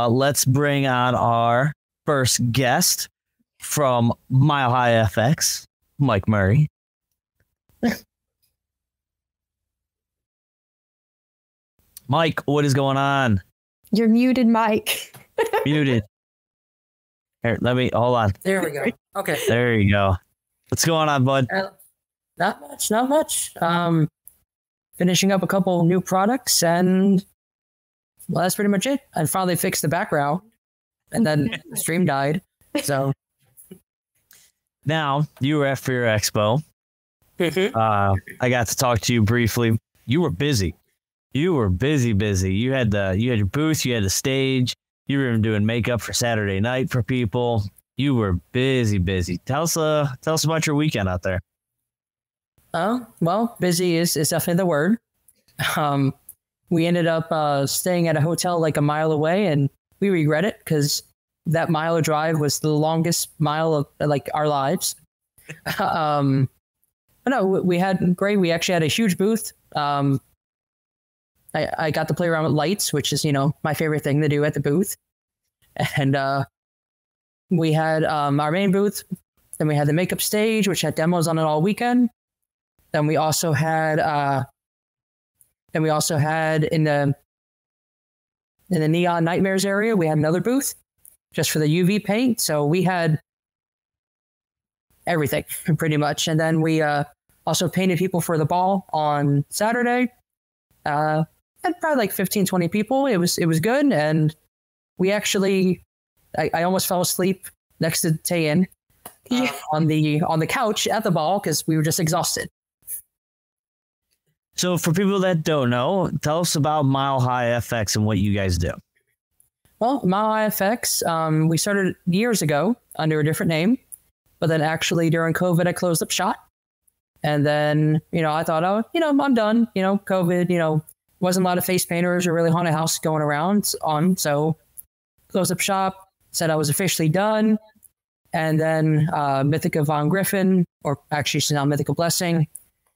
Let's bring on our first guest from Mile High FX, Mike Murray. Mike, what is going on? You're muted, Mike. Muted. Here, hold on. There we go. Okay. There you go. What's going on, bud? Not much. Finishing up a couple new products, and well, that's pretty much it. I finally fixed the background, and then the stream died. So now you were at Fear Expo. I got to talk to you briefly. You were busy. You were busy. You had your booth. You had the stage. You were even doing makeup for Saturday night for people. You were busy. Tell us about your weekend out there. Oh, well, busy is definitely the word. We ended up staying at a hotel like a mile away, and we regret it because that mile of drive was the longest mile of like our lives. But no, we had great. We actually had a huge booth. I got to play around with lights, which is, my favorite thing to do at the booth. And we had our main booth. Then we had the makeup stage, which had demos on it all weekend. Then we also had in the Neon Nightmares area, we had another booth just for the UV paint. So we had everything pretty much. And then we also painted people for the ball on Saturday. Had probably like 15, 20 people. It was good. And we actually, I almost fell asleep next to Tayen on the couch at the ball because we were just exhausted. So for people that don't know, tell us about Mile High FX and what you guys do. Well, Mile High FX, we started years ago under a different name, but then actually during COVID, I closed up shop. And then, I thought, I'm done. COVID, wasn't a lot of face painters or really haunted house going around on. So closed up shop, said I was officially done. And then Mythica Von Griffin, or actually she's now Mythical Blessing.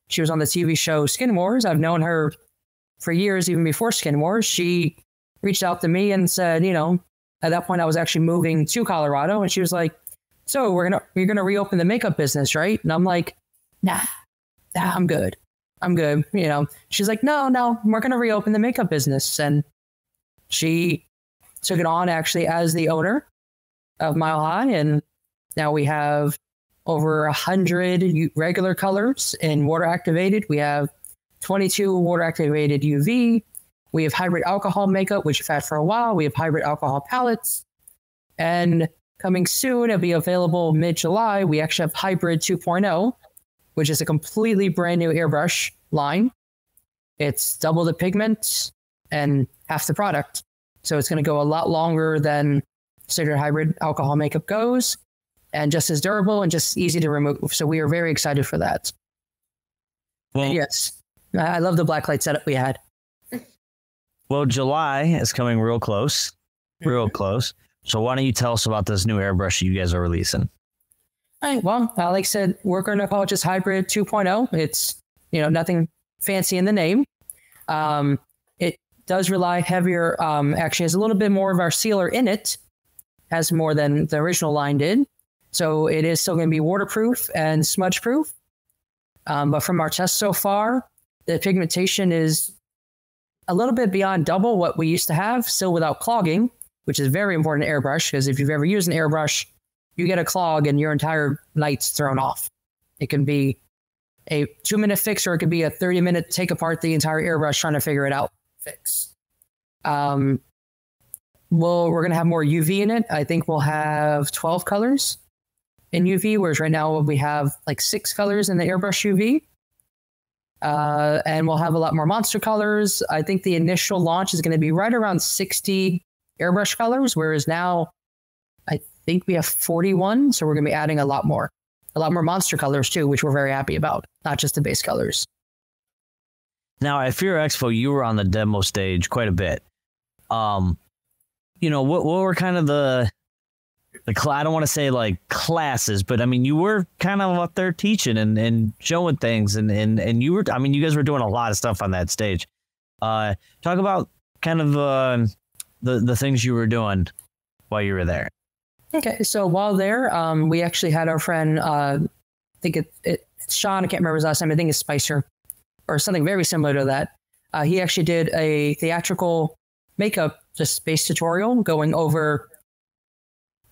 She was on the TV show Skin Wars. I've known her for years, even before Skin Wars. She reached out to me and said, at that point I was actually moving to Colorado. And she was like, so you're gonna reopen the makeup business, right? And I'm like, nah, I'm good. She's like, no, we're going to reopen the makeup business. And she took it on actually as the owner of Mile High. And now we have over 100 regular colors in water activated. We have 22 water activated UV. We have hybrid alcohol makeup, which we've had for a while. We have hybrid alcohol palettes. And coming soon, it'll be available mid-July. We actually have hybrid 2.0, which is a completely brand new airbrush line. It's double the pigment and half the product. So it's going to go a lot longer than standard hybrid alcohol makeup goes, and just as durable and just easy to remove. So we are very excited for that. Well, yes, I love the blacklight setup we had. Well, July is coming real close. So why don't you tell us about this new airbrush you guys are releasing? All right, well, like I said, we're going to call it just Hybrid 2.0. It's, nothing fancy in the name. It does rely heavier, actually has a little bit more of our sealer in it, has more than the original line did. So it is still going to be waterproof and smudge proof. But from our tests so far, the pigmentation is a little bit beyond double what we used to have, still without clogging, which is very important to airbrush, because if you've ever used an airbrush, you get a clog and your entire night's thrown off. It can be a 2-minute fix, or it could be a 30-minute take apart the entire airbrush trying to figure it out fix. We're going to have more UV in it. I think we'll have 12 colors in UV, whereas right now we have like 6 colors in the airbrush UV. And we'll have a lot more monster colors. I think the initial launch is going to be right around 60 airbrush colors, whereas now I think we have 41. So we're going to be adding a lot more monster colors too, which we're very happy about, not just the base colors. Now at Fear Expo, you were on the demo stage quite a bit. What were kind of the I don't want to say like classes, but I mean, you were kind of up there teaching and showing things, and you guys were doing a lot of stuff on that stage. Talk about kind of the things you were doing while you were there. Okay, so while there, we actually had our friend, I think it's Sean, I can't remember his last name, I think it's Spicer, or something very similar to that. He actually did a theatrical makeup just space tutorial going over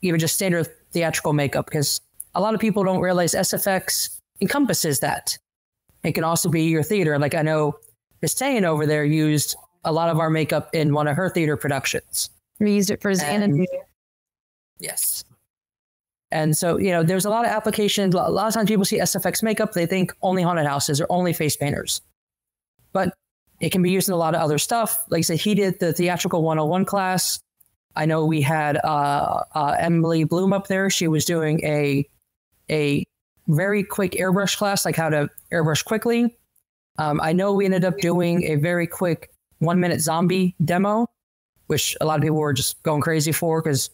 even just standard theatrical makeup, because a lot of people don't realize SFX encompasses that. It can also be your theater. Like I know Miss Tayen over there used a lot of our makeup in one of her theater productions. We used it for Xanadu. Yes. And so, there's a lot of applications. A lot of times people see SFX makeup, they think only haunted houses or only face painters. But it can be used in a lot of other stuff. Like I said, he did the Theatrical 101 class. I know we had Emily Bloom up there. She was doing a very quick airbrush class, like how to airbrush quickly. I know we ended up doing a very quick 1-minute zombie demo, which a lot of people were just going crazy for because,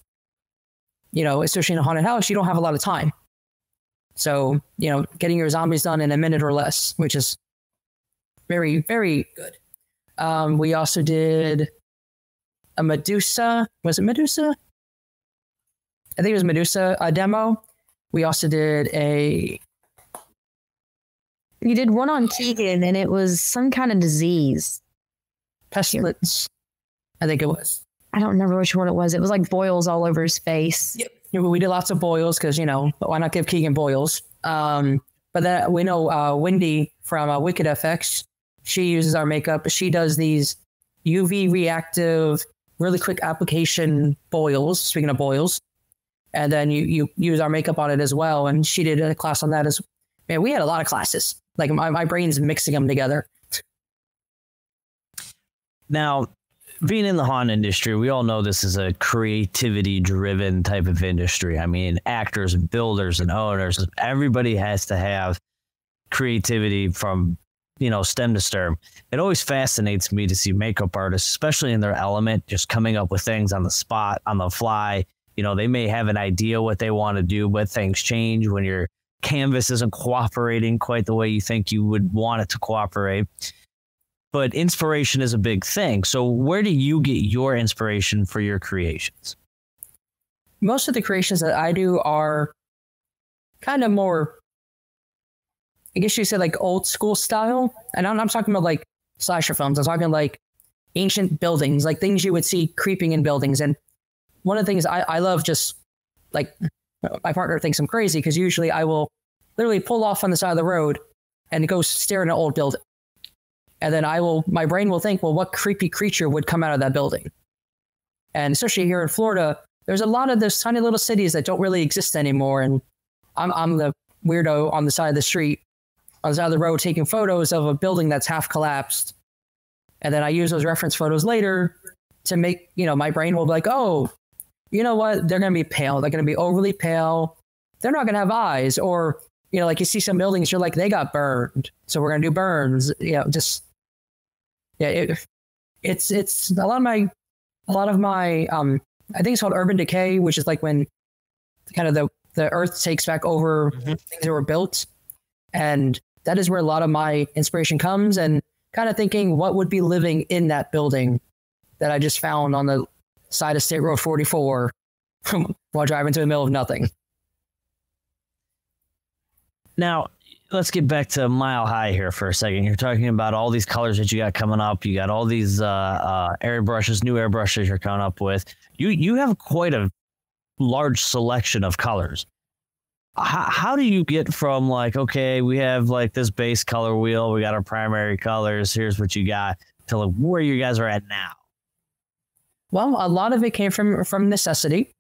especially in a haunted house, you don't have a lot of time. So, getting your zombies done in a minute or less, which is very, very good. We also did a Medusa. Was it Medusa? I think it was Medusa demo. We also did You did one on Keegan, and it was some kind of disease. pestilence. I think it was. I don't remember which one it was. It was like boils all over his face. Yep. We did lots of boils because, why not give Keegan boils? But then we know Wendy from Wicked FX, she uses our makeup. She does these UV reactive, really quick application boils, speaking of boils. And then you use our makeup on it as well. And she did a class on that as well. Man, we had a lot of classes. Like my brain's mixing them together. Now, being in the haunt industry, we all know this is a creativity-driven type of industry. I mean, actors and builders and owners, everybody has to have creativity from, stem to stern. It always fascinates me to see makeup artists, especially in their element, just coming up with things on the spot, on the fly. They may have an idea what they want to do, but things change when your canvas isn't cooperating quite the way you think you would want it to cooperate. But inspiration is a big thing. So where do you get your inspiration for your creations? Most of the creations that I do are kind of more, I guess you say, like old school style. And I'm talking about like slasher films. I'm talking like ancient buildings, like things you would see creeping in buildings. And one of the things I love, just like my partner thinks I'm crazy because usually I will literally pull off on the side of the road and go stare at an old building. And then my brain will think, well, what creepy creature would come out of that building? And especially here in Florida, there's a lot of those tiny little cities that don't really exist anymore. And I'm the weirdo on the side of the street, on the side of the road, taking photos of a building that's half collapsed. And then I use those reference photos later to make, my brain will be like, oh, you know what? They're going to be pale. They're going to be overly pale. They're not going to have eyes. Or, like you see some buildings, you're like, they got burned. So we're going to do burns. It's a lot of my I think it's called urban decay, which is like when kind of the earth takes back over things that were built. And that is where a lot of my inspiration comes, and kind of thinking what would be living in that building that I just found on the side of State Road 44 while driving to the middle of nothing. Now, let's get back to Mile High here for a second. You're talking about all these colors that you got coming up. You got all these airbrushes, new airbrushes you're coming up with. You have quite a large selection of colors. How do you get from like, okay, we have like this base color wheel, we got our primary colors, here's what you got, to like where you guys are at now? Well, a lot of it came from necessity.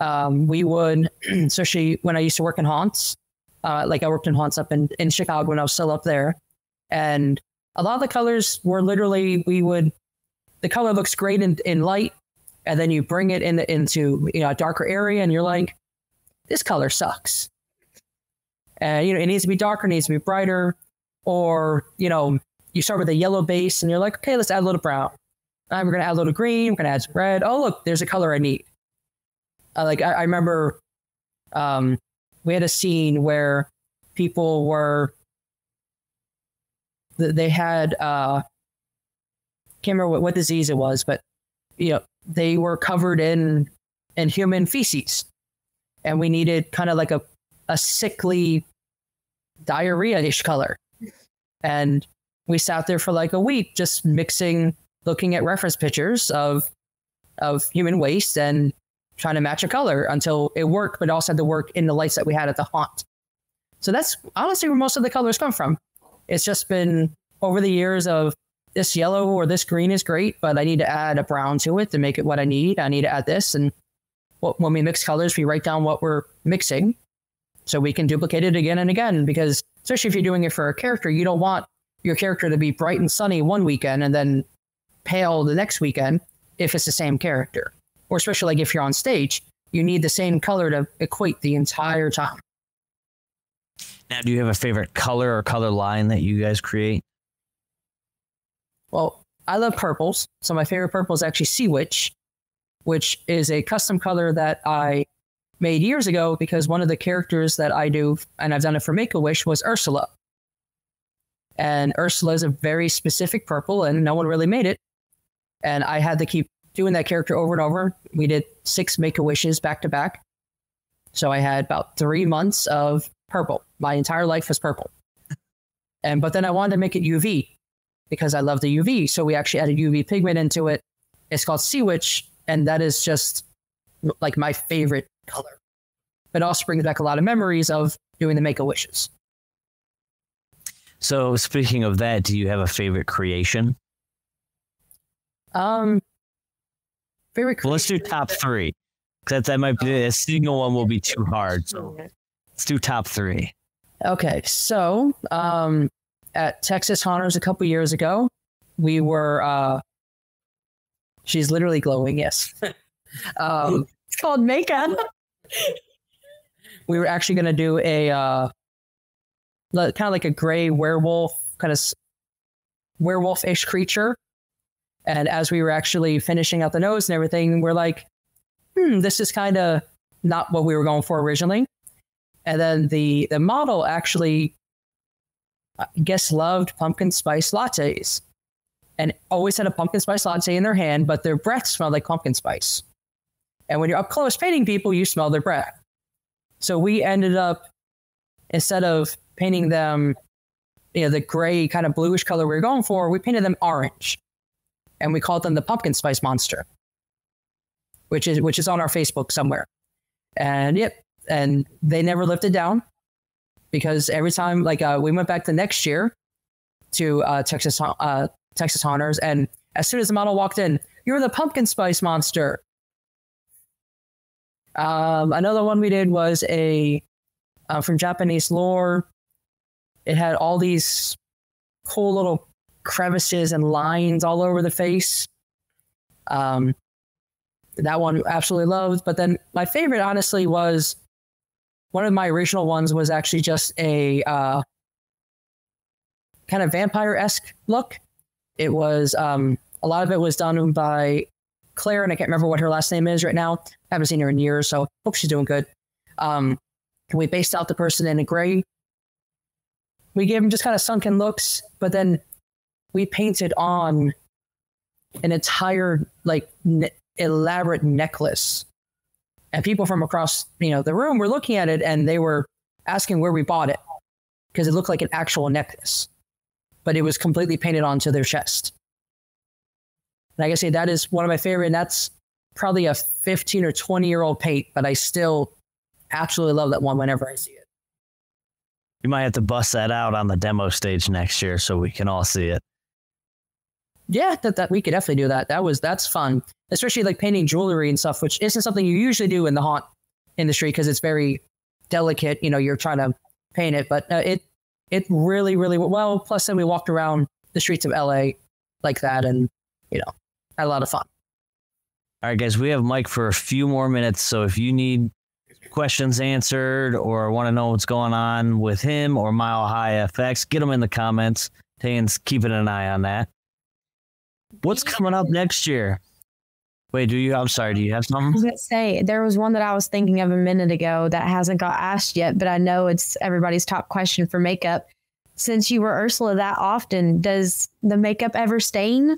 We would, especially when I used to work in haunts, like I worked in haunts up in Chicago when I was still up there. And a lot of the colors were literally, the color looks great in light, and then you bring it into a darker area and you're like, this color sucks. And, it needs to be darker, it needs to be brighter. Or, you start with a yellow base and you're like, okay, let's add a little brown. We're going to add a little green. We're going to add some red. Oh, look, there's a color I need. I remember we had a scene where people were, they had, can't remember what disease it was, but, they were covered in human feces, and we needed kind of like a sickly diarrhea-ish color. And we sat there for like a week just mixing, looking at reference pictures of human waste and trying to match a color until it worked, but it also had to work in the lights that we had at the haunt. So that's honestly where most of the colors come from. It's just been over the years of this yellow or this green is great, but I need to add a brown to it to make it what I need. I need to add this. And when we mix colors, we write down what we're mixing so we can duplicate it again and again, because especially if you're doing it for a character, you don't want your character to be bright and sunny one weekend and then pale the next weekend if it's the same character. Or especially like if you're on stage, you need the same color to equate the entire time. Now, do you have a favorite color or color line that you guys create? Well, I love purples. So my favorite purple is actually Sea Witch, which is a custom color that I made years ago because one of the characters that I do, and I've done it for Make-A-Wish, was Ursula. And Ursula is a very specific purple, and no one really made it. And I had to keep doing that character over and over. We did 6 Make-A-Wishes back to back. So I had about 3 months of purple. My entire life was purple. But then I wanted to make it UV because I love the UV. So we actually added UV pigment into it. It's called Sea Witch, and that is just like my favorite color. It also brings back a lot of memories of doing the Make-A-Wishes. So speaking of that, do you have a favorite creation? Favorite creation? Well, let's do top 3. Because that might be, a single one will be too hard. So let's do top 3. Okay, so at Texas Haunters a couple years ago, we were, she's literally glowing, yes. It's called makeup. We were actually going to do a kind of like a gray werewolf, kind of werewolf-ish creature. And as we were actually finishing out the nose and everything, we're like, this is kind of not what we were going for originally. And then the model actually, I guess, loved pumpkin spice lattes and always had a pumpkin spice latte in their hand, but their breath smelled like pumpkin spice. And when you're up close painting people, you smell their breath. So we ended up, instead of painting them, the gray kind of bluish color we were going for, we painted them orange. And we called them the Pumpkin Spice Monster, which is on our Facebook somewhere. And and they never lived it down because every time, we went back the next year to Texas Haunters, and as soon as the model walked in, "You're the Pumpkin Spice Monster." Another one we did was from Japanese lore. It had all these cool little crevices and lines all over the face. That one I absolutely loved. But then my favorite, honestly, was one of my original ones was actually just a kind of vampire-esque look. It was a lot of it was done by Claire, and I can't remember what her last name is right now. I haven't seen her in years, so hope she's doing good. We based out the person in a gray. We gave him just kind of sunken looks, but then we painted on an entire elaborate necklace. And people from across the room were looking at it, and they were asking where we bought it because it looked like an actual necklace, but it was completely painted onto their chest. And I gotta say, that is one of my favorite, and that's probably a 15 or 20-year-old paint, but I still absolutely love that one whenever I see it. You might have to bust that out on the demo stage next year so we can all see it. Yeah, that we could definitely do that. That's fun, especially like painting jewelry and stuff, which isn't something you usually do in the haunt industry because it's very delicate. You're trying to paint it, but it really, really well. Plus, then we walked around the streets of LA like that, and had a lot of fun. All right, guys, we have Mike for a few more minutes, so if you need questions answered or want to know what's going on with him or Mile High FX, get them in the comments. Tayen's keeping an eye on that. What's coming up next year? Wait, I'm sorry, do you have something? I was going to say, there was one that I was thinking of a minute ago that hasn't got asked yet, but I know it's everybody's top question for makeup. Since you were Ursula that often, does the makeup ever stain?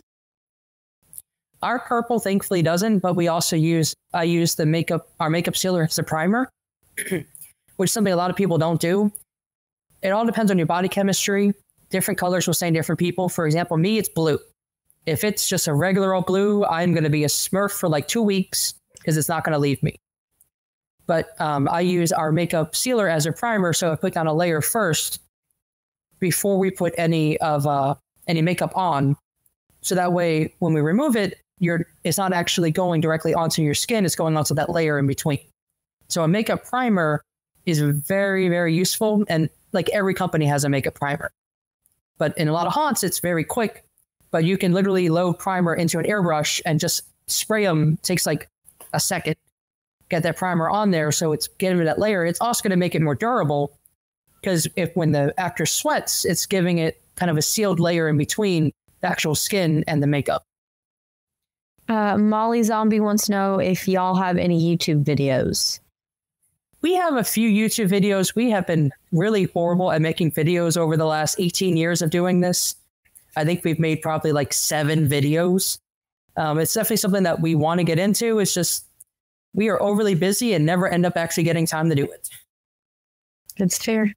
Our purple thankfully doesn't, but I use our makeup sealer as a primer, which is something a lot of people don't do. It all depends on your body chemistry. Different colors will stain different people. For example, me, it's blue. If it's just a regular old blue, I'm going to be a Smurf for like 2 weeks because it's not going to leave me. But I use our makeup sealer as a primer, so I put down a layer first before we put any makeup on. So that way, when we remove it, it's not actually going directly onto your skin. It's going onto that layer in between. So a makeup primer is very, very useful. And like every company has a makeup primer. But in a lot of haunts, it's very quick. But you can literally load primer into an airbrush and just spray them. It takes like a second. Get that primer on there. So it's getting that layer. It's also going to make it more durable. Because when the actor sweats, it's giving it kind of a sealed layer in between the actual skin and the makeup. Molly Zombie wants to know if y'all have any YouTube videos. We have a few YouTube videos. We have been really horrible at making videos over the last 18 years of doing this. I think we've made probably like 7 videos. It's definitely something that we want to get into. It's just we are overly busy and never end up actually getting time to do it. That's fair.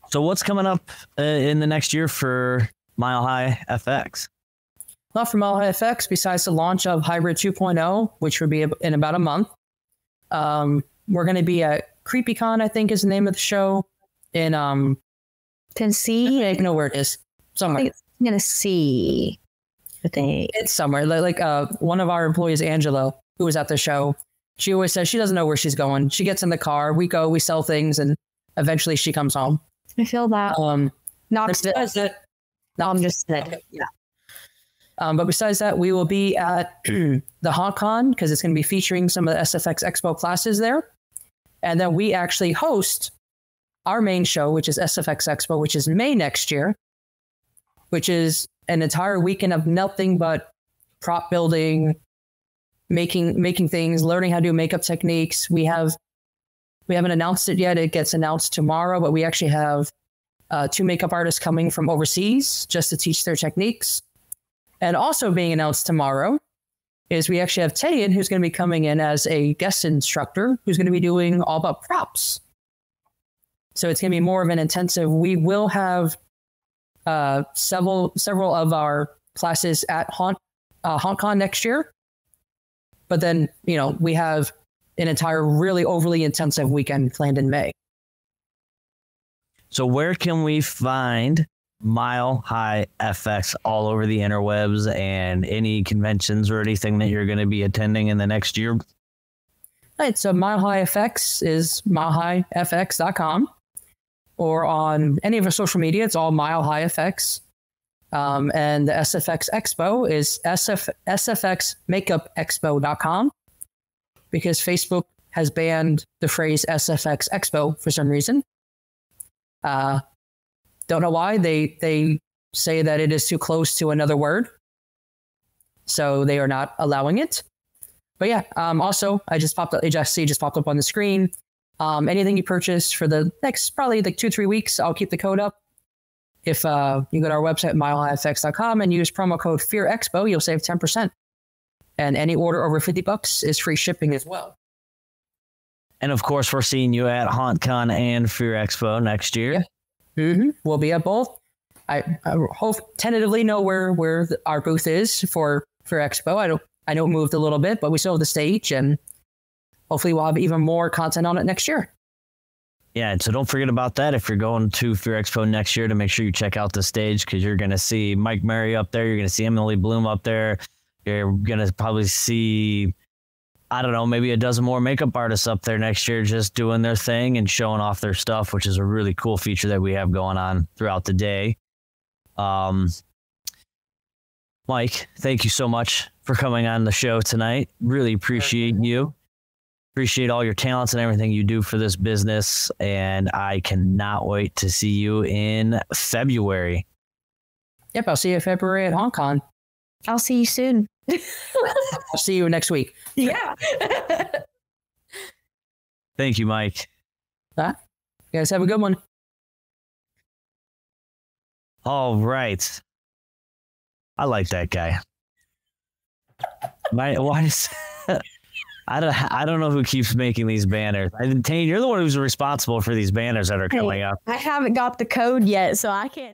So what's coming up in the next year for Mile High FX? Not for Mile High FX, besides the launch of Hybrid 2.0, which would be in about a month. We're going to be at CreepyCon, I think is the name of the show, in Tennessee. I don't know where it is. Somewhere. I'm going to see. I think it's somewhere. Like one of our employees, Angela, who was at the show, she always says she doesn't know where she's going. She gets in the car, we go, we sell things, and eventually she comes home. I feel that. Knoxville. No, I'm just saying. Yeah. But besides that, we will be at the HauntCon because it's going to be featuring some of the SFX Expo classes there. And then we actually host our main show, which is SFX Expo, which is May next year, which is an entire weekend of nothing but prop building, making things, learning how to do makeup techniques. We haven't announced it yet. It gets announced tomorrow, but we actually have 2 makeup artists coming from overseas just to teach their techniques. And also being announced tomorrow is we actually have Tayen, who's going to be coming in as a guest instructor, who's going to be doing all about props. So it's going to be more of an intensive. We will have several of our classes at HauntCon next year. But then, we have an entire really overly intensive weekend planned in May. So where can we find Mile High FX all over the interwebs, and any conventions or anything that you're going to be attending in the next year? Right. So Mile High FX is milehighfx.com, or on any of our social media, it's all Mile High FX. And the SFX Expo is sfxmakeupexpo.com, because Facebook has banned the phrase SFX Expo for some reason. Don't know why. They say that it is too close to another word, so they are not allowing it. But yeah, also I just popped up. HSC just popped up on the screen. Anything you purchase for the next probably like 2-3 weeks, I'll keep the code up. If you go to our website milehighfx.com and use promo code FearExpo, you'll save 10%. And any order over $50 is free shipping as well. And of course, we're seeing you at HauntCon and Fear Expo next year. Yeah. Mm-hmm. We'll be at both. I hope tentatively know where our booth is for Expo. I know it moved a little bit, but we still have the stage, and hopefully we'll have even more content on it next year. Yeah, so don't forget about that. If you're going to Fear Expo next year, to make sure you check out the stage, because you're going to see Mike Murray up there. You're going to see Emily Bloom up there. You're going to probably see, I don't know, maybe a dozen more makeup artists up there next year just doing their thing and showing off their stuff, which is a really cool feature that we have going on throughout the day. Mike, thank you so much for coming on the show tonight. Really appreciate you. Appreciate all your talents and everything you do for this business. And I cannot wait to see you in February. Yep, I'll see you in February at HauntCon. I'll see you soon. I'll see you next week. Yeah. Thank you, Mike. You guys have a good one. All right. I like that guy. Why does I don't know who keeps making these banners. Tayen, you're the one who's responsible for these banners that are coming up. I haven't got the code yet, so I can't.